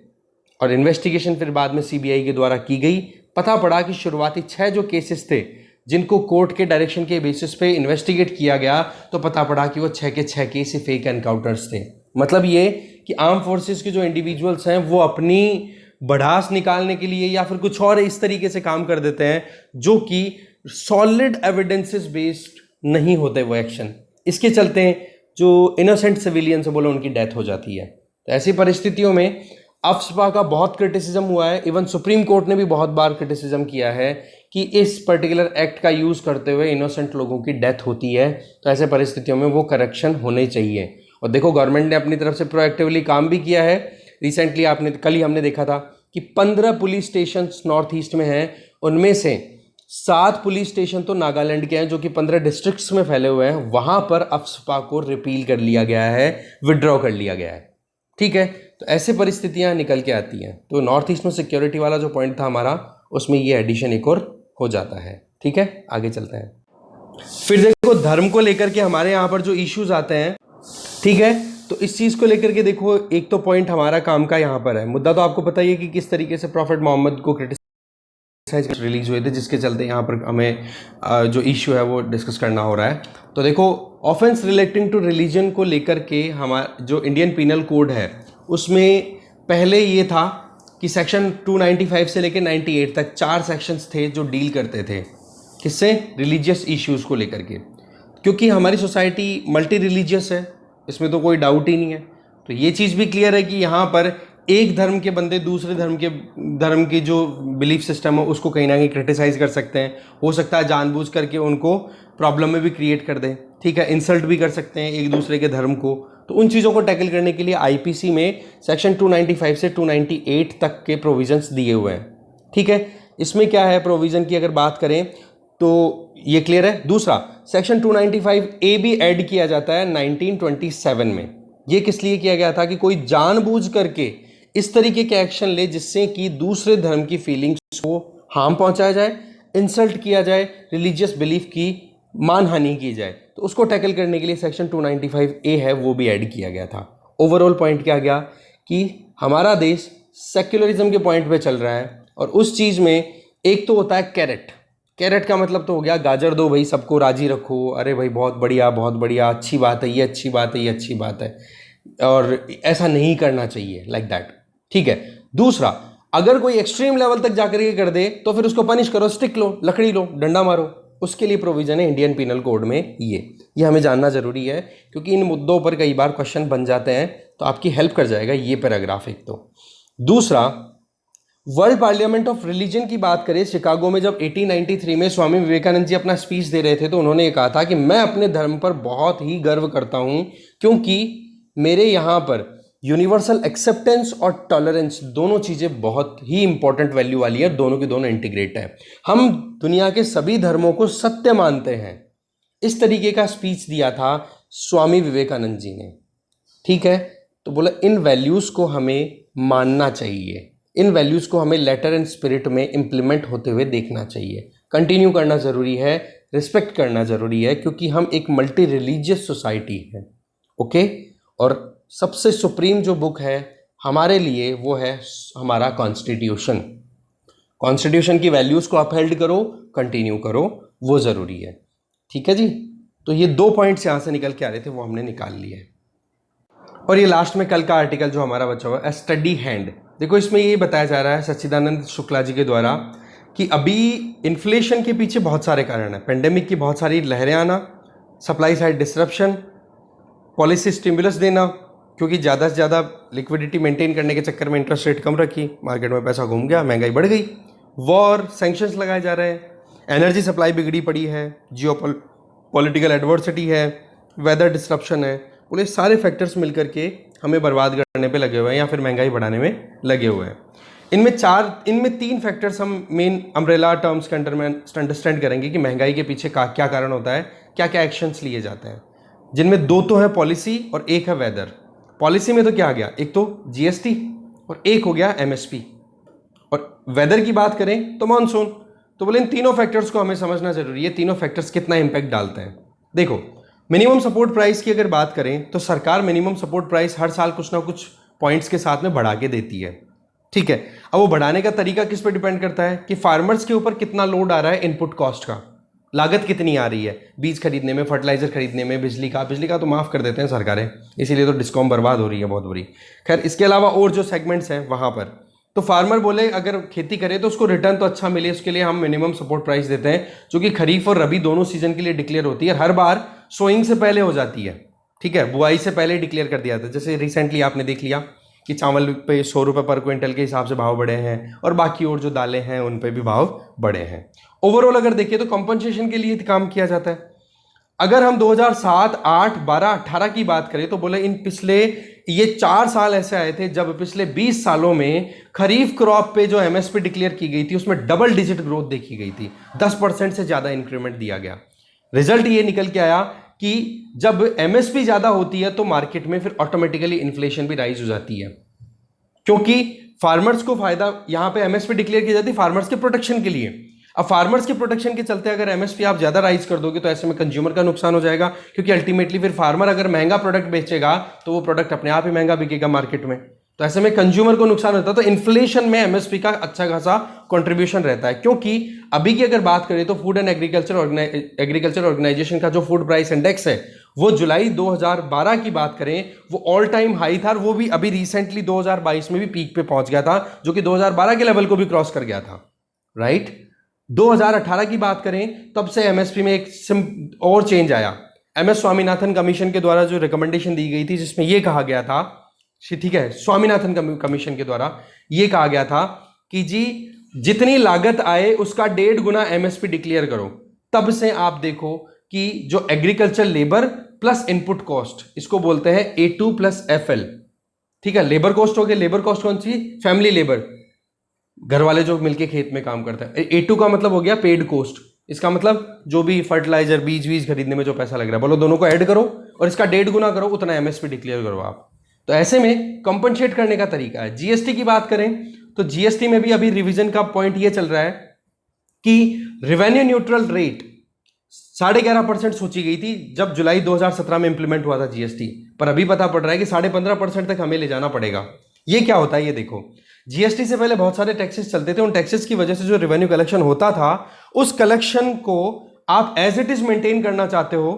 और इन्वेस्टिगेशन फिर बाद में सीबीआई के द्वारा की गई। पता पड़ा कि शुरुआती 6 जो केसेस थे जिनको कोर्ट के डायरेक्शन के बेसिस पे इन्वेस्टिगेट किया गया, तो पता पड़ा कि वो 6 के 6 केस ही फेक एनकाउंटर्स थे। मतलब ये कि आर्म फोर्सेस के जो इंडिविजुअल्स हैं वो अपनी बढ़ास निकालने के लिए या फिर कुछ और इस तरीके से काम कर देते हैं जो कि सॉलिड एविडेंसेस बेस्ड नहीं होते वो एक्शन। इसके चलते जो इनोसेंट सिविलियंस है बोलो उनकी डेथ हो जाती है। तो ऐसी परिस्थितियों में अफ्स्पा का बहुत क्रिटिसिज्म हुआ है। इवन सुप्रीम कोर्ट ने भी बहुत बार क्रिटिसिज्म किया है कि इस पर्टिकुलर एक्ट का यूज़ करते हुए इनोसेंट लोगों की डेथ होती है। तो ऐसे परिस्थितियों में वो करेक्शन होने चाहिए। और देखो, गवर्नमेंट ने अपनी तरफ से प्रोएक्टिवली काम भी किया है। रिसेंटली कल ही हमने देखा था कि 15 पुलिस स्टेशन नॉर्थ ईस्ट में हैं, उनमें से 7 पुलिस स्टेशन तो नागालैंड के हैं जो कि 15 डिस्ट्रिक्ट्स में फैले हुए हैं। वहां पर अफ्स्पा को रिपील कर लिया गया है, विड्रॉ कर लिया गया है। ठीक है, तो ऐसे परिस्थितियां निकल के आती हैं। तो नॉर्थ ईस्ट में सिक्योरिटी वाला जो पॉइंट था हमारा, उसमें ये एडिशन एक और हो जाता है। ठीक है, आगे चलते हैं। फिर देखो, धर्म को लेकर के हमारे यहाँ पर जो इश्यूज आते हैं, ठीक है, तो इस चीज़ को लेकर के देखो, एक तो पॉइंट हमारा काम का यहाँ पर है। मुद्दा तो आपको पता ही है कि किस तरीके से प्रॉफेट मोहम्मद को क्रिटिसाइज रिलीज हुए थे, जिसके चलते यहाँ पर हमें जो इश्यू है वो डिस्कस करना हो रहा है। तो देखो, ऑफेंस रिलेटिंग टू रिलीजन को लेकर के हमारा जो इंडियन पीनल कोड है उसमें पहले ये था कि सेक्शन 295 से लेकर 98 तक 4 सेक्शंस थे जो डील करते थे किससे, रिलीजियस इश्यूज़ को लेकर के। क्योंकि हमारी सोसाइटी मल्टी रिलीजियस है, इसमें तो कोई डाउट ही नहीं है। तो ये चीज़ भी क्लियर है कि यहाँ पर एक धर्म के बंदे दूसरे धर्म की जो बिलीफ सिस्टम है उसको कहीं ना कहीं क्रिटिसाइज कर सकते हैं। हो सकता है जानबूझ करके उनको प्रॉब्लम में भी क्रिएट कर दें। ठीक है, इंसल्ट भी कर सकते हैं एक दूसरे के धर्म को। तो उन चीज़ों को टैकल करने के लिए आईपीसी में सेक्शन 295 से 298 तक के प्रोविजंस दिए हुए हैं। ठीक है, इसमें क्या है प्रोविज़न की अगर बात करें तो ये क्लियर है। दूसरा, सेक्शन 295A भी ऐड किया जाता है 1927 में। ये किस लिए किया गया था कि कोई जानबूझ करके इस तरीके के एक्शन ले जिससे कि दूसरे धर्म की फीलिंग्स को हार्म पहुंचाया जाए, इंसल्ट किया जाए, रिलीजियस बिलीफ की मानहानि की जाए, तो उसको टैकल करने के लिए सेक्शन 295A है वो भी ऐड किया गया था। ओवरऑल पॉइंट क्या गया कि हमारा देश सेक्युलरिज्म के पॉइंट पे चल रहा है और उस चीज़ में एक तो होता है कैरेट। कैरेट का मतलब तो हो गया गाजर दो भाई, सबको राजी रखो, अरे भाई बहुत बढ़िया, अच्छी बात है, ये अच्छी बात है, ये अच्छी बात है, और ऐसा नहीं करना चाहिए, लाइक दैट। ठीक है। दूसरा, अगर कोई एक्सट्रीम लेवल तक जाकर के कर दे तो फिर उसको पनिश करो, स्टिक लो, लकड़ी लो, डंडा मारो, उसके लिए प्रोविजन है इंडियन पिनल कोड में। ये हमें जानना जरूरी है क्योंकि इन मुद्दों पर कई बार क्वेश्चन बन जाते हैं, तो आपकी हेल्प कर जाएगा ये पैराग्राफ एक तो। दूसरा, वर्ल्ड पार्लियामेंट ऑफ रिलीजन की बात करें, शिकागो में जब 1893 में स्वामी विवेकानंद जी अपना स्पीच दे रहे थे तो उन्होंने ये कहा था कि मैं अपने धर्म पर बहुत ही गर्व करता हूं क्योंकि मेरे यहाँ पर यूनिवर्सल एक्सेप्टेंस और टॉलरेंस दोनों चीज़ें बहुत ही इंपॉर्टेंट वैल्यू वाली है, दोनों की दोनों इंटीग्रेट है। हम दुनिया के सभी धर्मों को सत्य मानते हैं। इस तरीके का स्पीच दिया था स्वामी विवेकानंद जी ने। ठीक है, तो बोला इन वैल्यूज़ को हमें मानना चाहिए, इन वैल्यूज़ को हमें लेटर एंड स्पिरिट में इम्प्लीमेंट होते हुए देखना चाहिए, कंटिन्यू करना ज़रूरी है, रिस्पेक्ट करना ज़रूरी है क्योंकि हम एक मल्टी रिलीजियस सोसाइटी है। ओके। और सबसे सुप्रीम जो बुक है हमारे लिए वो है हमारा कॉन्स्टिट्यूशन। कॉन्स्टिट्यूशन की वैल्यूज़ को अपहेल्ड करो, कंटिन्यू करो, वो ज़रूरी है। ठीक है जी। तो ये 2 पॉइंट्स यहाँ से निकल के आ रहे थे, वो हमने निकाल लिए। और ये लास्ट में कल का आर्टिकल जो हमारा बचा हुआ है, स्टडी हैंड। देखो इसमें ये बताया जा रहा है सच्चिदानंद शुक्ला जी के द्वारा कि अभी इन्फ्लेशन के पीछे बहुत सारे कारण हैं। पेंडेमिक की बहुत सारी लहरें आना, supply side disruption, policy stimulus देना क्योंकि ज़्यादा से ज़्यादा लिक्विडिटी मेंटेन करने के चक्कर में इंटरेस्ट रेट कम रखी, मार्केट में पैसा घूम गया, महंगाई बढ़ गई, वॉर, सैंक्शंस लगाए जा रहे हैं, एनर्जी सप्लाई बिगड़ी पड़ी है, जियो पॉलिटिकल एडवर्सिटी है, वेदर डिसरप्शन है। बोले सारे फैक्टर्स मिलकर के हमें बर्बाद करने पे लगे हुए हैं या फिर महंगाई बढ़ाने में लगे हुए हैं। इनमें 3 फैक्टर्स हम मेन अम्ब्रेला टर्म्स के अंडर में अंडरस्टैंड करेंगे कि महंगाई के पीछे क्या कारण होता है, क्या क्या एक्शंस लिए जाते हैं, जिनमें 2 तो है पॉलिसी और 1 है वेदर। पॉलिसी में तो क्या आ गया, एक तो जीएसटी और एक हो गया एमएसपी। और वेदर की बात करें तो मानसून। तो बोले इन तीनों फैक्टर्स को हमें समझना जरूरी है, तीनों फैक्टर्स कितना इंपैक्ट डालते हैं। देखो मिनिमम सपोर्ट प्राइस की अगर बात करें तो सरकार मिनिमम सपोर्ट प्राइस हर साल कुछ ना कुछ पॉइंट्स के साथ में बढ़ा के देती है। ठीक है। अब वो बढ़ाने का तरीका किस पे डिपेंड करता है कि फार्मर्स के ऊपर कितना लोड आ रहा है, इनपुट कॉस्ट का, लागत कितनी आ रही है, बीज खरीदने में, फर्टिलाइजर खरीदने में, बिजली का तो माफ़ कर देते हैं सरकारें, इसीलिए तो डिस्कॉम बर्बाद हो रही है बहुत बुरी। खैर इसके अलावा और जो सेगमेंट्स हैं वहाँ पर तो फार्मर बोले अगर खेती करे तो उसको रिटर्न तो अच्छा मिले, उसके लिए हम मिनिमम सपोर्ट प्राइस देते हैं जो कि खरीफ और रबी दोनों सीजन के लिए डिक्लेयर होती है, हर बार सोइंग से पहले हो जाती है। ठीक है, बुआई से पहले डिक्लेयर कर दिया था। जैसे रिसेंटली आपने देख लिया कि चावल पे 100 रुपये पर क्विंटल के हिसाब से भाव बढ़े हैं और बाकी और जो दालें हैं उन पे भी भाव बढ़े हैं। ओवरऑल अगर देखिए तो कंपनसेशन के लिए काम किया जाता है। अगर हम 2007, 8, 12, 18 की बात करें तो बोले इन पिछले ये 4 साल ऐसे आए थे जब पिछले 20 सालों में खरीफ क्रॉप पे जो एमएसपी डिक्लेयर की गई थी उसमें डबल डिजिट ग्रोथ देखी गई थी, 10% से ज्यादा इंक्रीमेंट दिया गया। रिजल्ट ये निकल के आया कि जब एमएसपी ज्यादा होती है तो मार्केट में फिर ऑटोमेटिकली इन्फ्लेशन भी राइज हो जाती है, क्योंकि फार्मर्स को फायदा, यहां पे एमएसपी डिक्लेयर की जाती है फार्मर्स के प्रोटेक्शन के लिए। अब फार्मर्स के प्रोटेक्शन के चलते अगर एमएसपी आप ज्यादा राइज कर दोगे तो ऐसे में कंज्यूमर का नुकसान हो जाएगा, क्योंकि अल्टीमेटली फिर फार्मर अगर महंगा प्रोडक्ट बेचेगा तो वो प्रोडक्ट अपने आप ही महंगा बिकेगा मार्केट में, तो ऐसे में कंज्यूमर को नुकसान होता है। तो इन्फ्लेशन में एमएसपी का अच्छा खासा कंट्रीब्यूशन रहता है, क्योंकि अभी की अगर बात करें तो फूड एंड एग्रीकल्चर ऑर्गेनाइजेशन का जो फूड प्राइस इंडेक्स है वो जुलाई 2012 की बात करें वो ऑल टाइम हाई था, वो भी अभी रिसेंटली 2022 में भी पीक पे पहुंच गया था, जो कि 2012 के लेवल को भी क्रॉस कर गया था। राइट। 2018 की बात करें तब से एमएसपी में एक और चेंज आया। एमएस स्वामीनाथन कमीशन के द्वारा जो रिकमेंडेशन दी गई थी जिसमें यह कहा गया था, ठीक है, स्वामीनाथन कमीशन के द्वारा यह कहा गया था कि जी जितनी लागत आए उसका 1.5 गुना एमएसपी डिक्लेयर करो। तब से आप देखो कि जो agriculture labour plus input cost, इसको बोलते हैं A2 प्लस FL। ठीक है, लेबर कॉस्ट हो गया, लेबर कॉस्ट कौन सी, फैमिली लेबर, घर वाले जो मिलके खेत में काम करते हैं। A2 का मतलब हो गया पेड कॉस्ट, इसका मतलब जो भी फर्टिलाइजर बीज खरीदने में जो पैसा लग रहा है, बोलो दोनों को ऐड करो और इसका 1.5 गुना करो, उतना एमएसपी डिक्लेयर करो आप। तो ऐसे में कंपनसेट करने का तरीका है। जीएसटी की बात करें तो जीएसटी में भी अभी रिवीजन का पॉइंट ये चल रहा है कि रेवेन्यू न्यूट्रल रेट 11.5% सोची गई थी जब जुलाई 2017 में इंप्लीमेंट हुआ था जीएसटी, पर अभी पता पड़ रहा है कि 15.5% तक हमें ले जाना पड़ेगा। ये क्या होता है ये देखो, जीएसटी से पहले बहुत सारे टैक्सेस चलते थे, उन टैक्सेस की वजह से जो रेवेन्यू कलेक्शन होता था उस कलेक्शन को आप एज इट इज मेंटेन करना चाहते हो,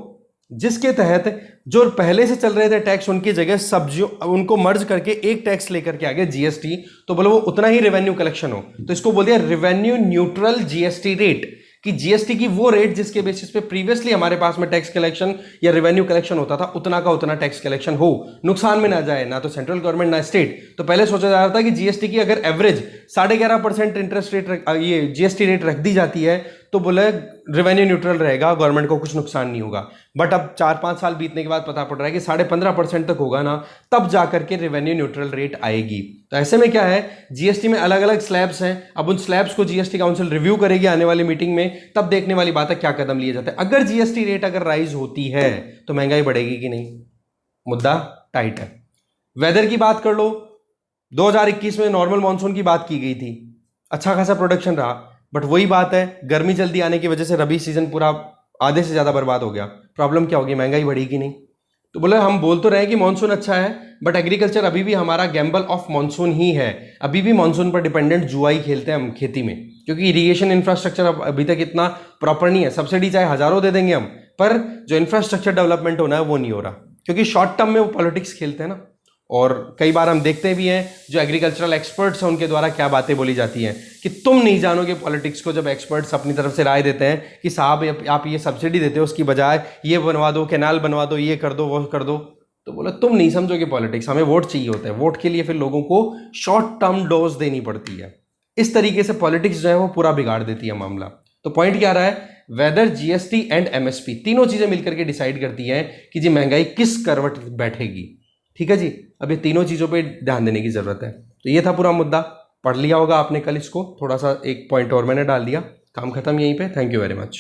जिसके तहत जो पहले से चल रहे थे टैक्स उनकी जगह सब्जियों उनको मर्ज करके एक टैक्स लेकर के आ गया जीएसटी, तो बोलो वो उतना ही रेवेन्यू कलेक्शन हो, तो इसको बोल दिया रेवेन्यू न्यूट्रल जीएसटी रेट, कि जीएसटी की वो रेट जिसके बेसिस पे प्रीवियसली हमारे पास में टैक्स कलेक्शन या रेवेन्यू कलेक्शन होता था उतना का उतना टैक्स कलेक्शन हो, नुकसान में ना जाए ना तो सेंट्रल गवर्नमेंट ना स्टेट। तो पहले सोचा जा रहा था कि जीएसटी की अगर एवरेज 11.5% इंटरेस्ट रेट ये जीएसटी रेट रख दी जाती है तो बोले रेवेन्यू न्यूट्रल रहेगा, गवर्नमेंट को कुछ नुकसान नहीं होगा। बट अब 4-5 साल बीतने के बाद पता पड़ रहा है कि 15.5% तक होगा ना, तब जाकर के रेवेन्यू न्यूट्रल रेट आएगी। तो ऐसे में क्या है, जीएसटी में अलग अलग स्लैब्स हैं, अब उन स्लैब्स को जीएसटी काउंसिल रिव्यू करेगी आने वाली मीटिंग में, तब देखने वाली बात है क्या कदम लिए जाते हैं। अगर जीएसटी रेट अगर राइज होती है तो महंगाई बढ़ेगी कि नहीं, मुद्दा टाइट है। वेदर की बात कर लो, 2021 में नॉर्मल मानसून की बात की गई थी, अच्छा खासा प्रोडक्शन रहा, बट वही बात है गर्मी जल्दी आने की वजह से रबी सीजन पूरा आधे से ज्यादा बर्बाद हो गया। प्रॉब्लम क्या होगी, महंगाई बढ़ी कि नहीं। तो बोले हम बोल तो रहे हैं कि मानसून अच्छा है, बट एग्रीकल्चर अभी भी हमारा गैम्बल ऑफ मानसून ही है, अभी भी मानसून पर डिपेंडेंट जुआई खेलते हैं हम खेती में, क्योंकि इरिगेशन इंफ्रास्ट्रक्चर अभी तक इतना प्रॉपर नहीं है। सब्सिडी चाहे हजारों दे देंगे हम, पर जो इंफ्रास्ट्रक्चर डेवलपमेंट होना है वो नहीं हो रहा, क्योंकि शॉर्ट टर्म में वो पॉलिटिक्स खेलते हैं ना। और कई बार हम देखते भी हैं जो एग्रीकल्चरल एक्सपर्ट्स हैं उनके द्वारा क्या बातें बोली जाती हैं कि तुम नहीं जानोगे पॉलिटिक्स को, जब एक्सपर्ट्स अपनी तरफ से राय देते हैं कि साहब आप ये सब्सिडी देते हो उसकी बजाय ये बनवा दो, कैनाल बनवा दो, ये कर दो, वो कर दो, तो बोला तुम नहीं समझोगे पॉलिटिक्स, हमें वोट चाहिए होता है, वोट के लिए फिर लोगों को शॉर्ट टर्म डोज देनी पड़ती है। इस तरीके से पॉलिटिक्स जो है वो पूरा बिगाड़ देती है मामला। तो पॉइंट क्या रहा है, वेदर जीएसटी एंड एमएसपी तीनों चीजें मिलकर के डिसाइड करती हैं कि जी महंगाई किस करवट बैठेगी। ठीक है जी, अब ये तीनों चीजों पे ध्यान देने की जरूरत है। तो ये था पूरा मुद्दा, पढ़ लिया होगा आपने कल इसको, थोड़ा सा एक पॉइंट और मैंने डाल दिया, काम खत्म यहीं पे। Thank you very much.